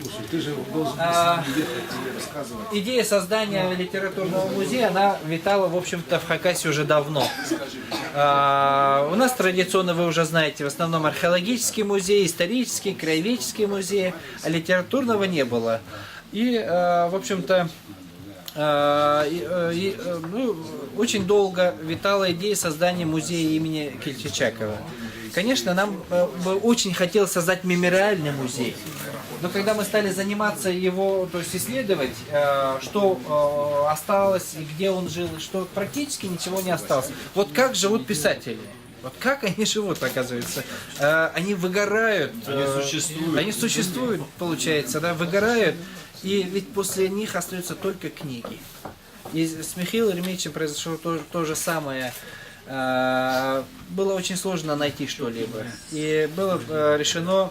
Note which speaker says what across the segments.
Speaker 1: Слушай, ты же должен ехать и рассказывать.
Speaker 2: Идея создания литературного музея, она витала, в общем-то, в Хакасии уже давно. У нас традиционно, вы уже знаете, в основном археологический музей, исторический, краеведческий музей, а литературного не было. И, в общем-то, очень долго витала идея создания музея имени Кельчичакова. Конечно, нам бы очень хотелось создать мемориальный музей. Но когда мы стали заниматься его, то есть исследовать, что осталось и где он жил, что практически ничего не осталось. Вот как живут писатели? Вот как они живут, оказывается? Они выгорают. Они существуют, получается, да, выгорают. И ведь после них остаются только книги. И с Михаилом Еремеевичем произошло то же самое. Было очень сложно найти что-либо. И было решено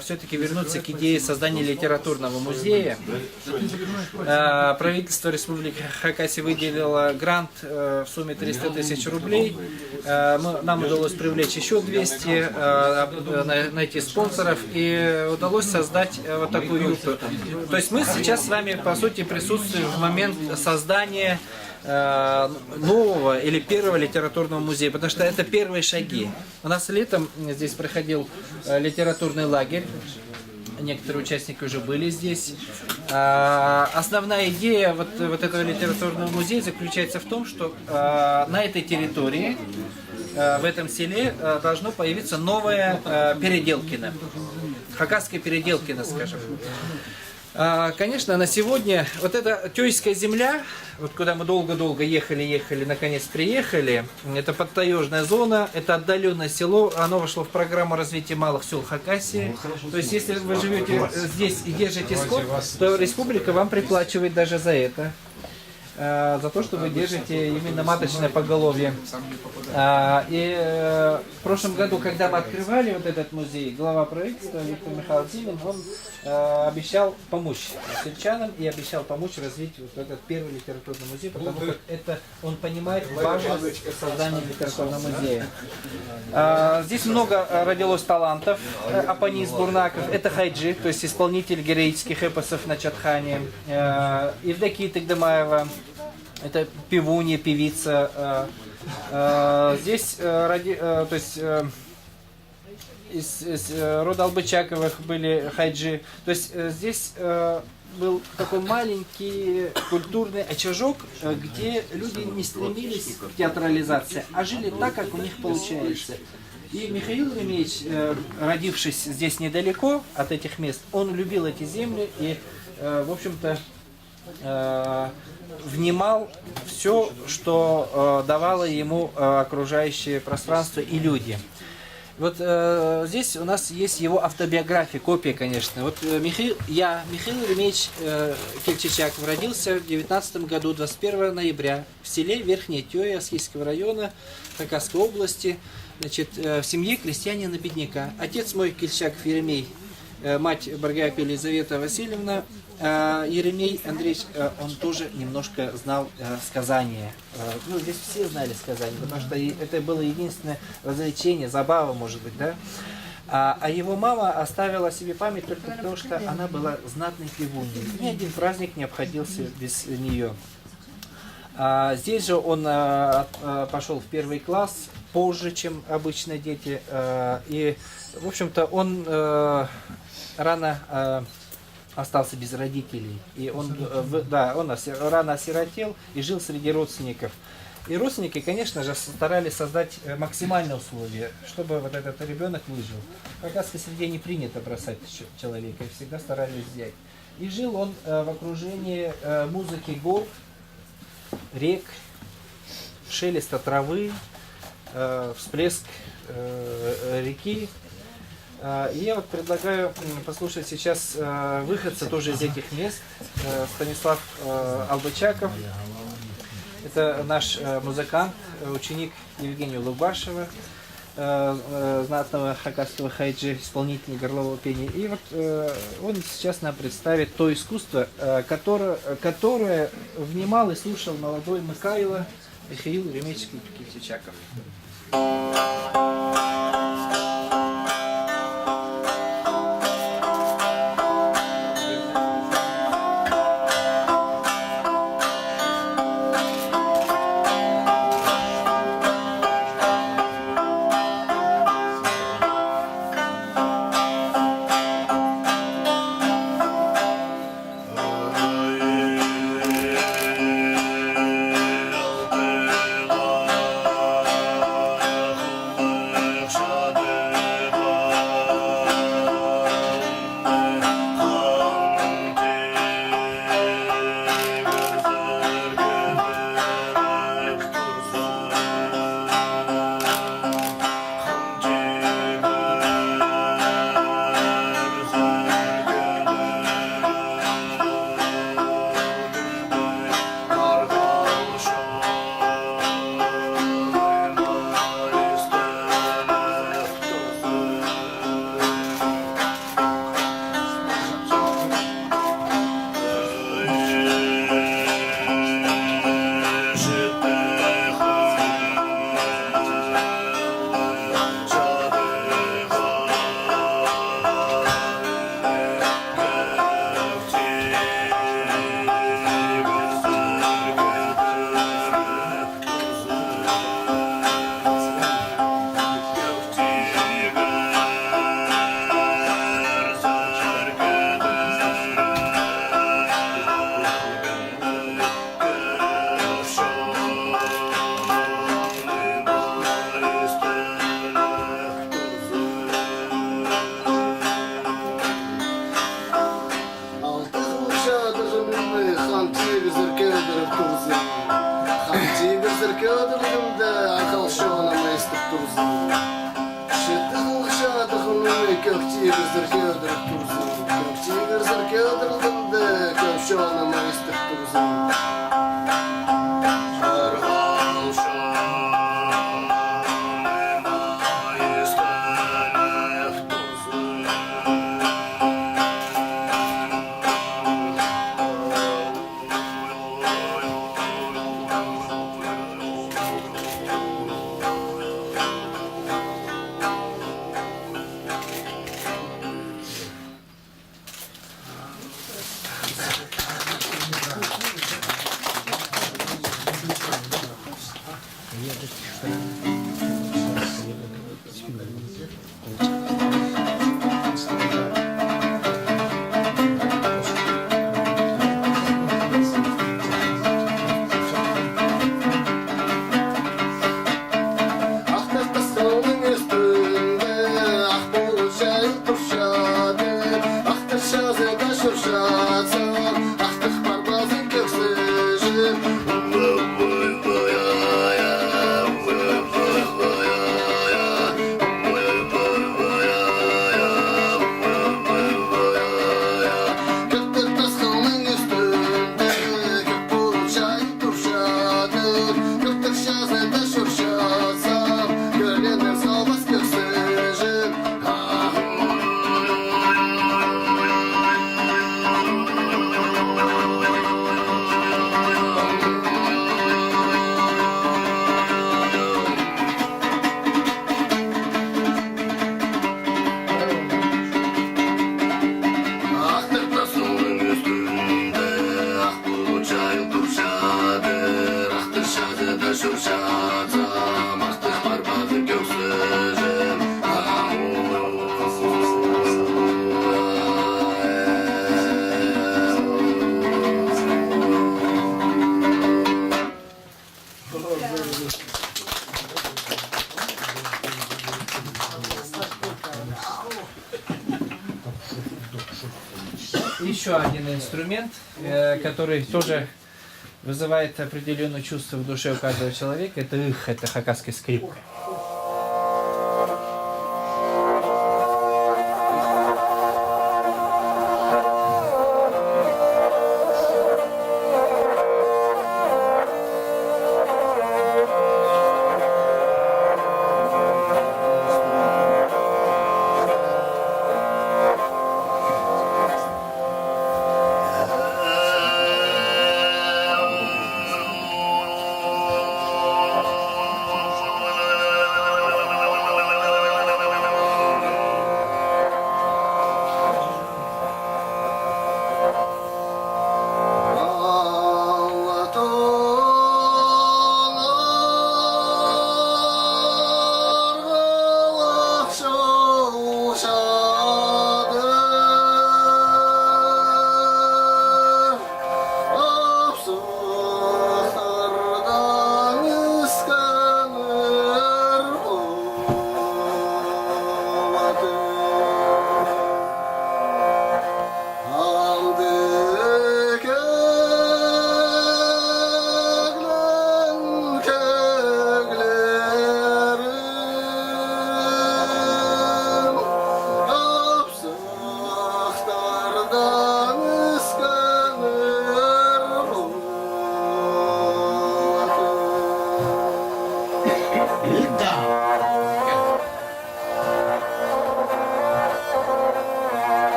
Speaker 2: все-таки вернуться к идее создания литературного музея. Правительство Республики Хакасия выделило грант в сумме 300 тысяч рублей. Нам удалось привлечь еще 200, найти спонсоров, и удалось создать вот такую юрту. То есть мы сейчас с вами, по сути, присутствуем в момент создания нового или первого литературного музея, потому что это первые шаги. У нас летом здесь проходил литературный лагерь, некоторые участники уже были здесь. Основная идея вот этого литературного музея заключается в том, что на этой территории, в этом селе, должно появиться новое Переделкино, хакасское Переделкино, скажем. Конечно, на сегодня вот эта Тёйская земля, вот куда мы долго-долго ехали, наконец приехали, это подтаежная зона, это отдаленное село, оно вошло в программу развития малых сел Хакасии. То есть, если вы живете здесь и держите скот, то республика вам приплачивает даже за это. За то, что вы держите именно маточное поголовье. И в прошлом году, когда мы открывали вот этот музей, глава правительства Виктор Михайлович Зимин, он обещал помочь сельчанам и обещал помочь развить вот этот первый литературный музей, потому что это он понимает важность создания литературного музея. Здесь много родилось талантов. Апанис Бурнаков, это хайджи, то есть исполнитель героических эпосов на Чадхане. Евдокия Тагдамаева, это певунья, певица. Здесь то есть из рода Албычаковых были хайджи. То есть здесь был такой маленький культурный очажок, где люди не стремились к театрализации, а жили так, как у них получается. И Михаил Еремеевич, родившись здесь недалеко от этих мест, он любил эти земли и, в общем-то, внимал все, что давало ему окружающее пространство и люди. Вот здесь у нас есть его автобиография, копия, конечно. Вот Михаил Еремеевич Кельчичаков родился в 19 году, 21 ноября, в селе Верхняя Тёя Аскийского района Хакасской области, значит, в семье крестьянина-бедняка. Отец мой Кельчаков Еремей, мать Баргаяк Елизавета Васильевна. Еремей Андреевич, он тоже немножко знал сказания. Ну, здесь все знали сказания, потому что это было единственное развлечение, забава, может быть, да? А его мама оставила себе память только потому, что она была знатной певуньей. Ни один праздник не обходился без нее. Здесь же он пошел в первый класс позже, чем обычно дети. И, в общем-то, он рано остался без родителей. И он рано осиротел и жил среди родственников. И родственники, конечно же, старались создать максимальные условия, чтобы вот этот ребенок выжил. В хакасской среде не принято бросать человека, всегда старались взять. И жил он в окружении музыки гор, рек, шелеста травы, всплеск реки. И я вот предлагаю послушать сейчас выходца тоже из этих мест, Станислав Албычаков. Это наш музыкант, ученик Евгения Лубашева, знатного хакасского хайджи, исполнителя горлового пения. И вот он сейчас нам представит то искусство, которое внимал и слушал молодой Михаил Еремеевич Кельчичаков. Еще один инструмент, который тоже вызывает определенное чувство в душе у каждого человека, это хакасская скрипка.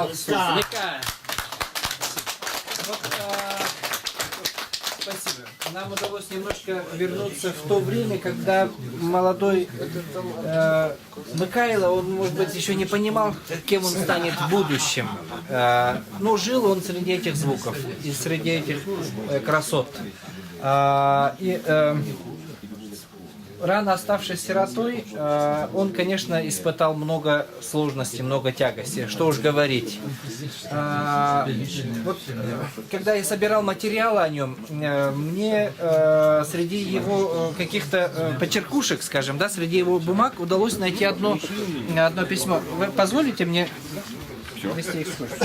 Speaker 2: Пожалуйста. Века. Вот, спасибо. Нам удалось немножко вернуться в то время, когда молодой Микаила, он, может быть, еще не понимал, кем он станет в будущем. Но жил он среди этих звуков и среди этих красот. Рано оставшись сиротой, он, конечно, испытал много сложностей, много тягостей. Что уж говорить. Вот, когда я собирал материалы о нем, мне среди его каких-то почеркушек, скажем, да, среди его бумаг удалось найти одно письмо. Вы позволите мне вести экскурсию?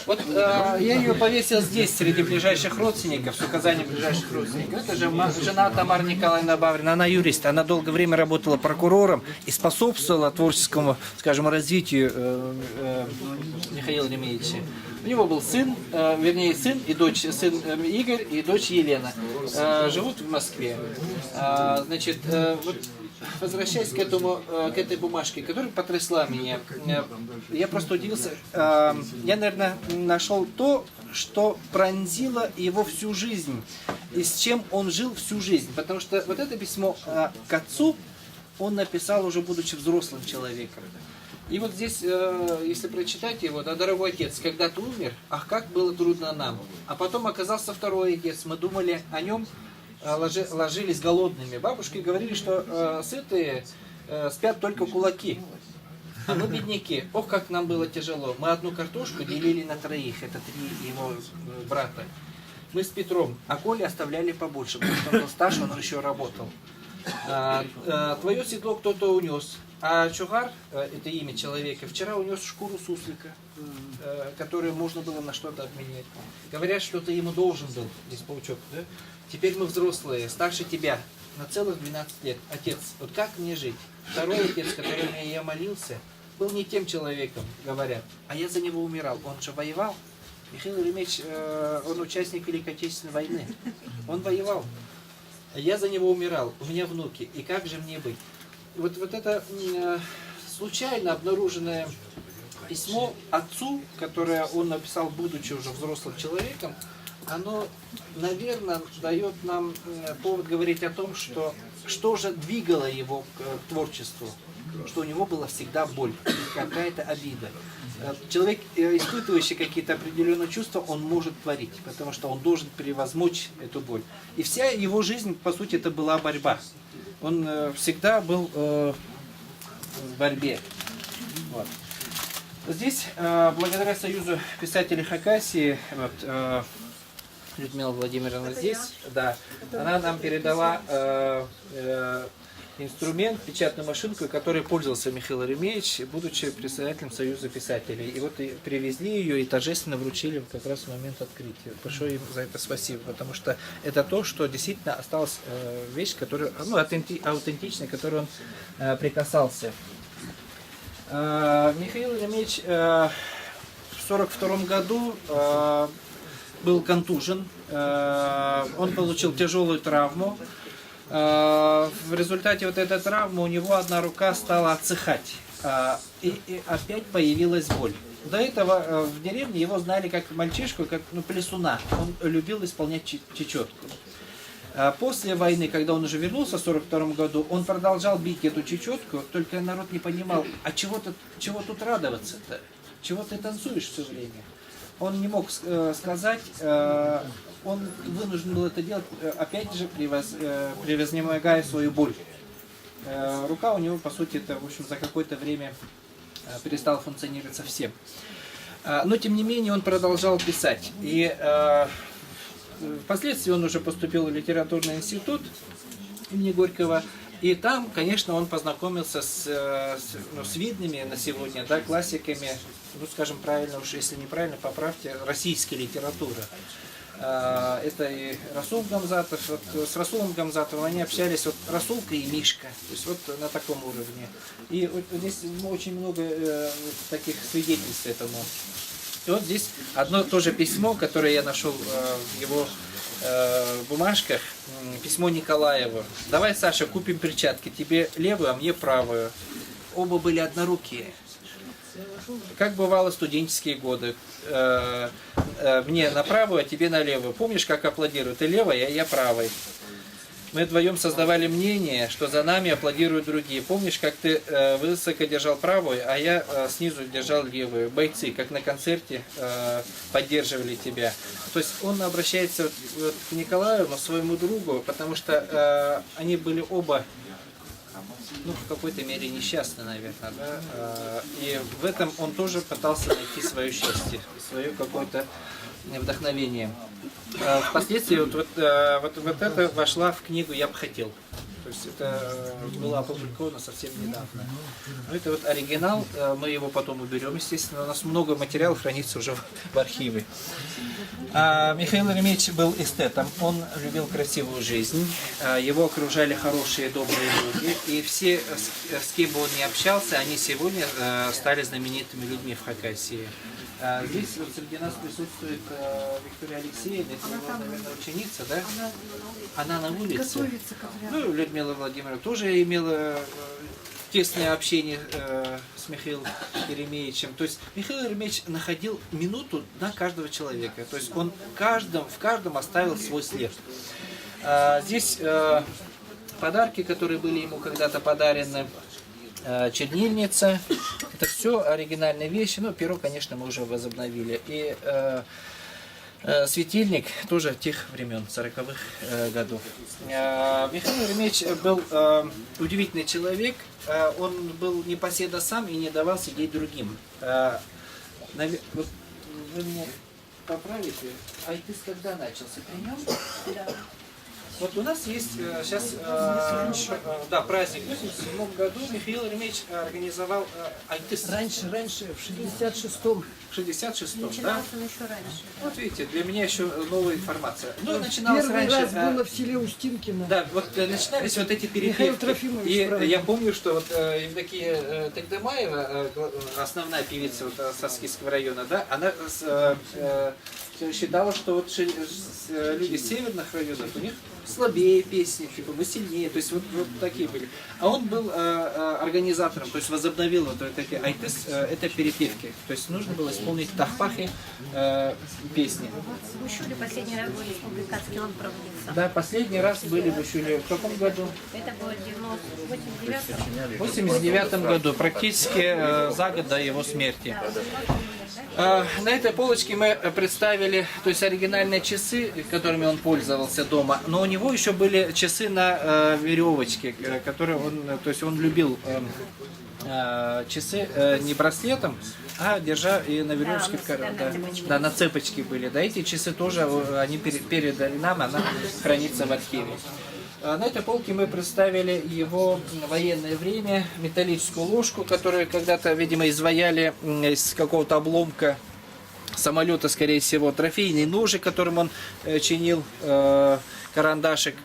Speaker 2: Вот я ее повесил здесь, среди ближайших родственников, с указанием ближайших родственников. Это же жена Тамара Николаевна Баврина, она юрист, она долгое время работала прокурором и способствовала творческому, скажем, развитию Михаила Ремеевича. У него был сын, вернее сын и дочь, сын Игорь и дочь Елена. Живут в Москве. Значит, вот, возвращаясь к этой бумажке, которая потрясла меня, я просто удивился. Я, наверное, нашел то, что пронзило его всю жизнь, и с чем он жил всю жизнь. Потому что вот это письмо к отцу он написал уже будучи взрослым человеком. И вот здесь, если прочитать его, да, дорогой отец, когда ты умер, ах, как было трудно нам. А потом оказался второй отец, мы думали о нем, ложились голодными. Бабушки говорили, что сытые спят только кулаки, а мы бедняки. Ох, как нам было тяжело. Мы одну картошку делили на троих, это 3 его брата. Мы с Петром, а Коля оставляли побольше, потому что он был старше, он еще работал. Твое седло кто-то унес. А Чугар, это имя человека, вчера унес шкуру суслика, которую можно было на что-то обменять. Говорят, что ты ему должен был, здесь паучок, да? Теперь мы взрослые, старше тебя, на целых 12 лет. Отец, вот как мне жить? Второй отец, которому я молился, был не тем человеком, говорят, а я за него умирал. Он же воевал. Михаил Еремеевич, он участник Великой Отечественной войны. Он воевал. Я за него умирал, у меня внуки, и как же мне быть? Вот это случайно обнаруженное письмо отцу, которое он написал, будучи уже взрослым человеком, оно, наверное, дает нам повод говорить о том, что же двигало его к творчеству, что у него была всегда боль, какая-то обида. Человек, испытывающий какие-то определенные чувства, он может творить, потому что он должен превозмочь эту боль. И вся его жизнь, по сути, это была борьба. Он всегда был в борьбе. Вот. Здесь, благодаря Союзу писателей Хакасии, вот, Людмила Владимировна здесь, да, она нам передала инструмент, печатную машинку, которой пользовался Михаил Еремеевич, будучи председателем Союза писателей. И вот и привезли ее и торжественно вручили как раз в момент открытия. Большое им за это спасибо, потому что это то, что действительно осталась вещь, которая, ну, аутентичная, к которой он прикасался. Михаил Еремеевич в 1942 году был контужен, он получил тяжелую травму. В результате вот этой травмы у него одна рука стала отсыхать, и опять появилась боль. До этого в деревне его знали как мальчишку, как плясуна. Он любил исполнять чечетку. После войны, когда он уже вернулся в 1942 году, он продолжал бить эту чечетку, только народ не понимал, а чего тут радоваться-то? Чего ты танцуешь все время? Он не мог сказать, он вынужден был это делать, опять же, превознемогая свою боль. Рука у него, по сути, это, в общем, за какое-то время перестала функционировать совсем. Но, тем не менее, он продолжал писать. И впоследствии он уже поступил в литературный институт имени Горького. И там, конечно, он познакомился с видными на сегодня, да, классиками, ну, скажем правильно, уж если неправильно, поправьте, российской литературы. Это и Расул Гамзатов. Вот с Расулом Гамзатовым они общались, вот Расулка и Мишка, то есть вот на таком уровне. И вот здесь очень много таких свидетельств этому. И вот здесь одно тоже письмо, которое я нашел в его бумажках, письмо Николаеву. Давай, Саша, купим перчатки, тебе левую, а мне правую. Оба были однорукие. как бывало студенческие годы. Мне на правую, а тебе на левую. Помнишь, как аплодируют? Ты левая, а я правой. Мы вдвоем создавали мнение, что за нами аплодируют другие. Помнишь, как ты высоко держал правую, а я снизу держал левую. Бойцы, как на концерте, поддерживали тебя. То есть он обращается вот к Николаю, своему другу, потому что они были оба, ну, в какой-то мере несчастны, наверное, да? И в этом он тоже пытался найти свое счастье, свое какое-то вдохновение. Впоследствии вот это вошла в книгу «Я бы хотел». То есть это было опубликовано совсем недавно. Но это вот оригинал, мы его потом уберем, естественно. У нас много материалов хранится уже в архиве. Михаил Еремеевич был эстетом, он любил красивую жизнь, его окружали хорошие, добрые люди, и все, с кем бы он ни общался, они сегодня стали знаменитыми людьми в Хакасии. Здесь вот среди нас присутствует Виктория Алексеевна, это его, наверное, ученица, да? Она на улице. Ну, Людмила Владимировна тоже имела тесное общение с Михаилом Еремеевичем. То есть Михаил Еремеевич находил минуту на каждого человека. То есть он в каждом оставил свой след. Здесь подарки, которые были ему когда-то подарены. Чернильница, это все оригинальные вещи, но перо, конечно, мы уже возобновили. И светильник тоже тех времен, 40-х годов. Михаил Еремеевич был удивительный человек, он был непоседа сам и не давал сидеть другим. Вы меня поправите, Айтыс когда начался? При нем? Да. Вот у нас есть сейчас праздник. В 1987 году Михаил Еремеевич организовал Айтыс.
Speaker 3: Раньше, в 66-м.
Speaker 2: В 66-м, да?
Speaker 4: Начиналось он еще раньше.
Speaker 2: Вот видите, для меня еще новая информация. Ну, начиналось
Speaker 3: Первый
Speaker 2: раньше.
Speaker 3: раз было в селе Устинкино.
Speaker 2: Да, вот начинались вот эти
Speaker 3: Михаил
Speaker 2: перепевки.
Speaker 3: Трофимович,
Speaker 2: И
Speaker 3: правда.
Speaker 2: я помню, что вот Евдокия Тагдамаева, основная певица вот, Саскийского района, да, она считала, что вот люди северных районов, у них слабее песни, типа мы сильнее, то есть вот такие были. А он был организатором, то есть возобновил вот эти айтыс, это перепевки. То есть нужно было исполнить тахпахи песни.
Speaker 4: В Ущуле последний раз был республиканский он проводился.
Speaker 2: Да, последний раз были в Ущуле. В каком году?
Speaker 4: Это было в 89-м.
Speaker 2: В 89 году, практически за год до его смерти. На этой полочке мы представили, то есть оригинальные часы, которыми он пользовался дома, но у него еще были часы на веревочке, которые он, то есть он любил часы не браслетом, а держа и на веревочке, да, на цепочке были. Да, эти часы тоже, они передали нам, она хранится в архиве. На этой полке мы представили его военное время, металлическую ложку, которую когда-то, видимо, изваяли из какого-то обломка самолета, скорее всего, трофейный ножик, которым он чинил карандашик,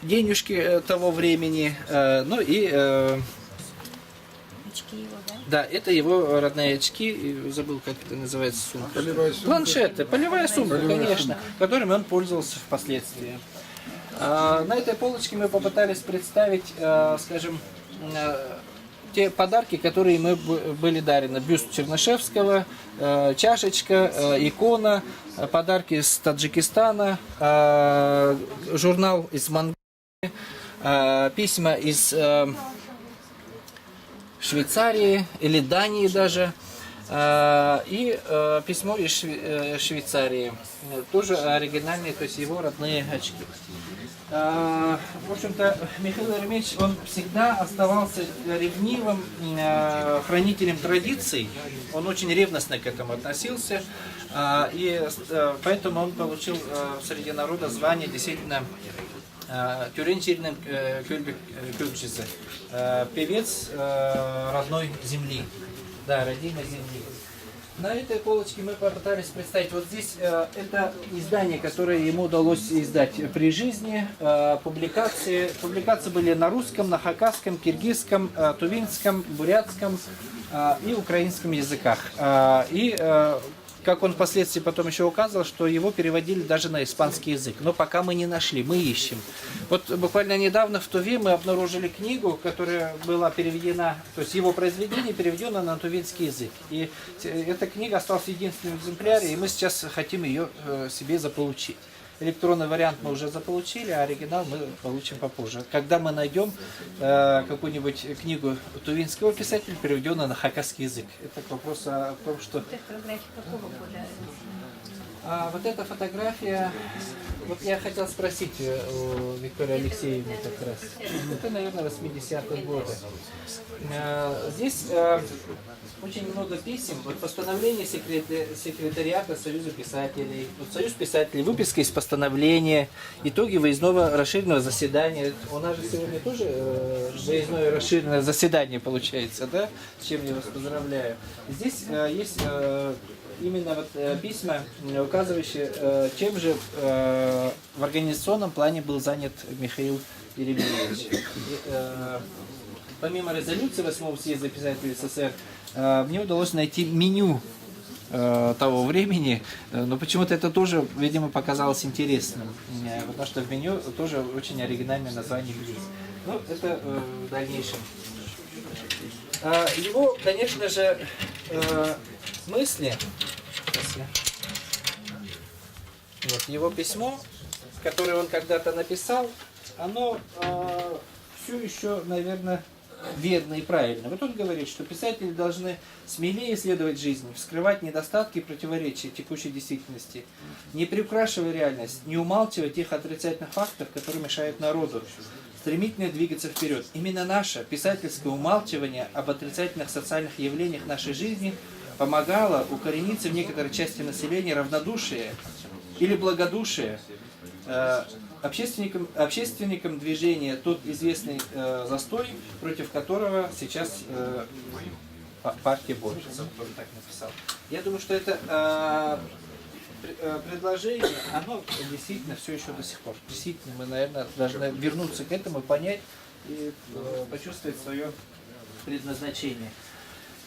Speaker 2: денежки того времени, ну и...
Speaker 4: Очки его, да?
Speaker 2: Да, это его родные очки, забыл, как это называется, сумка. Планшеты, полевая сумка, конечно, которыми он пользовался впоследствии. На этой полочке мы попытались представить, скажем, те подарки, которые мы были дарены. Бюст Чернышевского, чашечка, икона, подарки из Таджикистана, журнал из Монголии, письма из Швейцарии или Дании даже. И письмо из Швейцарии, тоже оригинальные, то есть его родные очки. В общем-то, Михаил Еремеевич, он всегда оставался ревнивым хранителем традиций, он очень ревностно к этому относился, и поэтому он получил среди народа звание действительно Тюренчирным Кюльчице, певец родной земли. Да, родимой земли. На этой полочке мы попытались представить, вот здесь это издание, которое ему удалось издать при жизни, публикации. Публикации были на русском, на хакасском, киргизском, тувинском, бурятском и украинском языках. И как он впоследствии потом еще указывал, что его переводили даже на испанский язык. Но пока мы не нашли, мы ищем. Вот буквально недавно в Туве мы обнаружили книгу, которая была переведена, то есть его произведение переведено на тувинский язык. И эта книга осталась в единственном экземпляре, и мы сейчас хотим ее себе заполучить. Электронный вариант мы уже заполучили, а оригинал мы получим попозже. Когда мы найдем какую-нибудь книгу тувинского писателя, переведенную на хакасский язык. Это вопрос о том, что...
Speaker 4: Это фотография какого года?
Speaker 2: Вот эта фотография, вот я хотел спросить у Виктории Алексеевны как раз. Это, наверное, 80-е годы. Здесь очень много писем. Вот постановление секретариата Союза писателей. Вот Союз писателей, выписка из постановления, итоги выездного расширенного заседания. У нас же сегодня тоже выездное расширенное заседание получается, да? С чем я вас поздравляю. Здесь есть именно вот письма, указывающие, чем же в организационном плане был занят Михаил Еремеевич. Помимо резолюции 8-го съезда писателей СССР, мне удалось найти меню того времени, но почему-то это тоже, видимо, показалось интересным, потому что в меню тоже очень оригинальное название есть. Ну, это в дальнейшем. Его, конечно же, мысли, вот его письмо, которое он когда-то написал, оно все еще, наверное, верно и правильно. Вот он говорит, что писатели должны смелее исследовать жизнь, вскрывать недостатки и противоречия текущей действительности, не приукрашивая реальность, не умалчивая тех отрицательных фактов, которые мешают народу, стремительно двигаться вперед. Именно наше писательское умалчивание об отрицательных социальных явлениях нашей жизни помогало укорениться в некоторой части населения равнодушие или благодушие. Общественникам движения тот известный застой, против которого сейчас партия борется, он так написал. Я думаю, что это предложение, оно действительно все еще до сих пор. Действительно, мы, наверное, должны вернуться к этому, понять и почувствовать свое предназначение.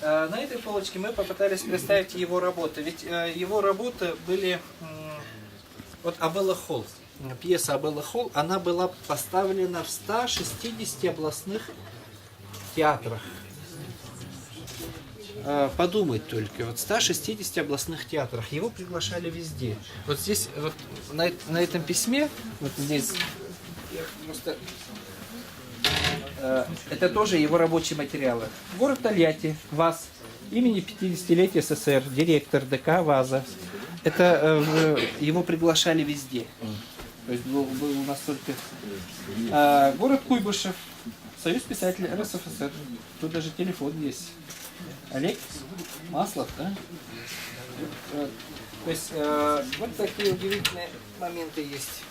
Speaker 2: На этой полочке мы попытались представить его работы. Ведь его работы были... Вот Абелла Холл, пьеса Абелла Холл, она была поставлена в 160 областных театрах. Подумать только, вот в 160 областных театрах. Его приглашали везде. Вот здесь, вот на этом письме, вот здесь, просто, это тоже его рабочие материалы. Город Тольятти, ВАЗ, имени 50-летия СССР, директор ДК ВАЗа. Это его приглашали везде. То есть был у нас только... город Куйбышев, Союз писателей РСФСР. Тут даже телефон есть. Олег Маслов, да? То есть вот такие удивительные моменты есть.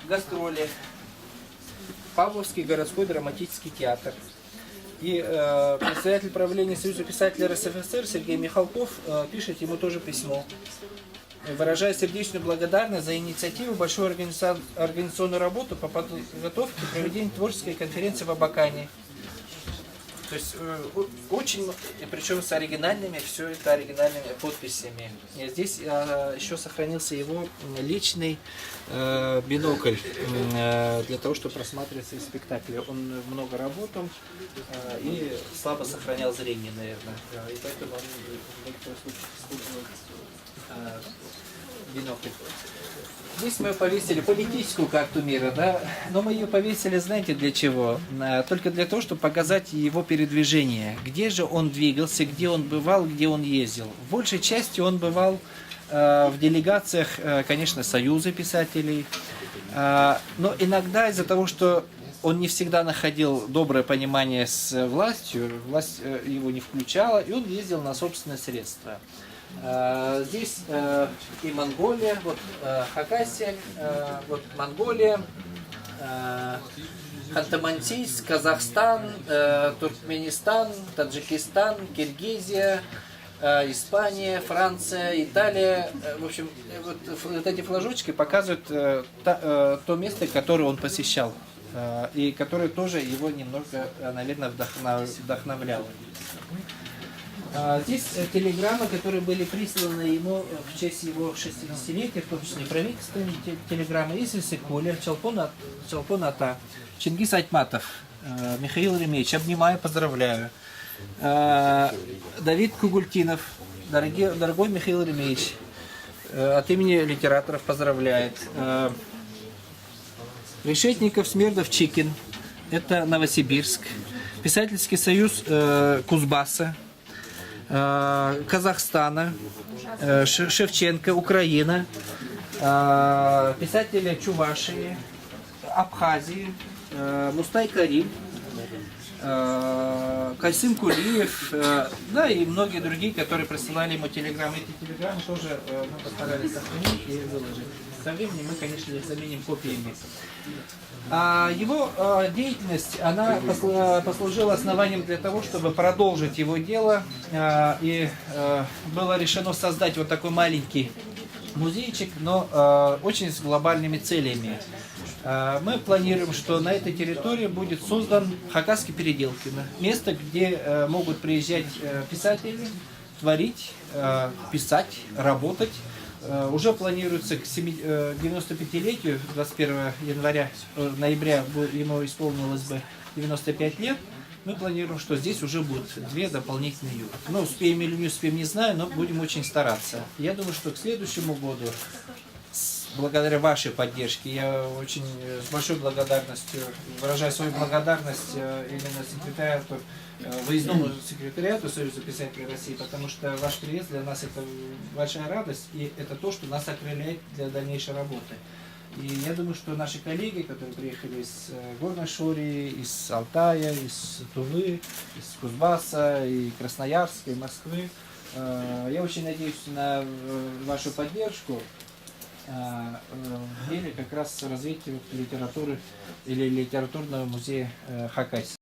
Speaker 2: Гастроли. Павловский городской драматический театр. И председатель правления Союза писателей РСФСР Сергей Михалков пишет ему тоже письмо, выражая сердечную благодарность за инициативу, большую организационную работу по подготовке и проведению творческой конференции в Абакане. То есть очень, причем с оригинальными, все это оригинальными подписями. И здесь еще сохранился его личный бинокль для того, чтобы просматривать свои спектакли. Он много работал и слабо сохранял зрение, наверное. И поэтому он в некоторых случаях использовал бинокль. Здесь мы повесили политическую карту мира, да, но мы ее повесили, знаете, для чего? Только для того, чтобы показать его передвижение. Где же он двигался, где он бывал, где он ездил. В большей части он бывал в делегациях, конечно, Союза писателей, но иногда из-за того, что он не всегда находил доброе понимание с властью, власть его не включала, и он ездил на собственные средства. Здесь и Монголия, вот Хакасия, вот Монголия, Ханты-Мансийск, Казахстан, Туркменистан, Таджикистан, Киргизия, Испания, Франция, Италия. В общем, вот эти флажочки показывают то место, которое он посещал, и которое тоже его немного, наверное, вдохновляло. Здесь телеграммы, которые были присланы ему в честь его 60-летия, в том числе правительственные телеграммы, из Иссык-Куля, Чолпон Ата, Чингис Айтматов, Михаил Ремеевич, обнимаю, поздравляю. Давид Кугультинов, дорогой Михаил Ремеевич, от имени литераторов поздравляет. Решетников, Смердов, Чикин, это Новосибирск. Писательский союз Кузбасса, Казахстана, Шевченко, Украина, писатели Чувашии, Абхазии, Мустай Карим, Кайсым Кулиев, да и многие другие, которые присылали ему телеграммы. Эти телеграммы тоже мы постарались сохранить и выложить. Со временем мы, конечно, их заменим копиями. Его деятельность, она послужила основанием для того, чтобы продолжить его дело, и было решено создать вот такой маленький музейчик, но очень с глобальными целями. Мы планируем, что на этой территории будет создан Хакасский Переделкино, место, где могут приезжать писатели, творить, писать, работать. Уже планируется к 95-летию, 21 ноября ему исполнилось бы 95 лет. Мы планируем, что здесь уже будут 2 дополнительные юрты. Ну, успеем или не успеем, не знаю, но будем очень стараться. Я думаю, что к следующему году, благодаря вашей поддержке, я очень с большой благодарностью выражаю свою благодарность именно секретариату, выездному секретариату Союза писателей России, потому что ваш приезд для нас это большая радость, и это то, что нас окрыляет для дальнейшей работы. И я думаю, что наши коллеги, которые приехали из Горной Шории, из Алтая, из Тувы, из Кузбасса, и Красноярска, и Москвы, я очень надеюсь на вашу поддержку в деле как раз развития литературы или литературного музея Хакасии.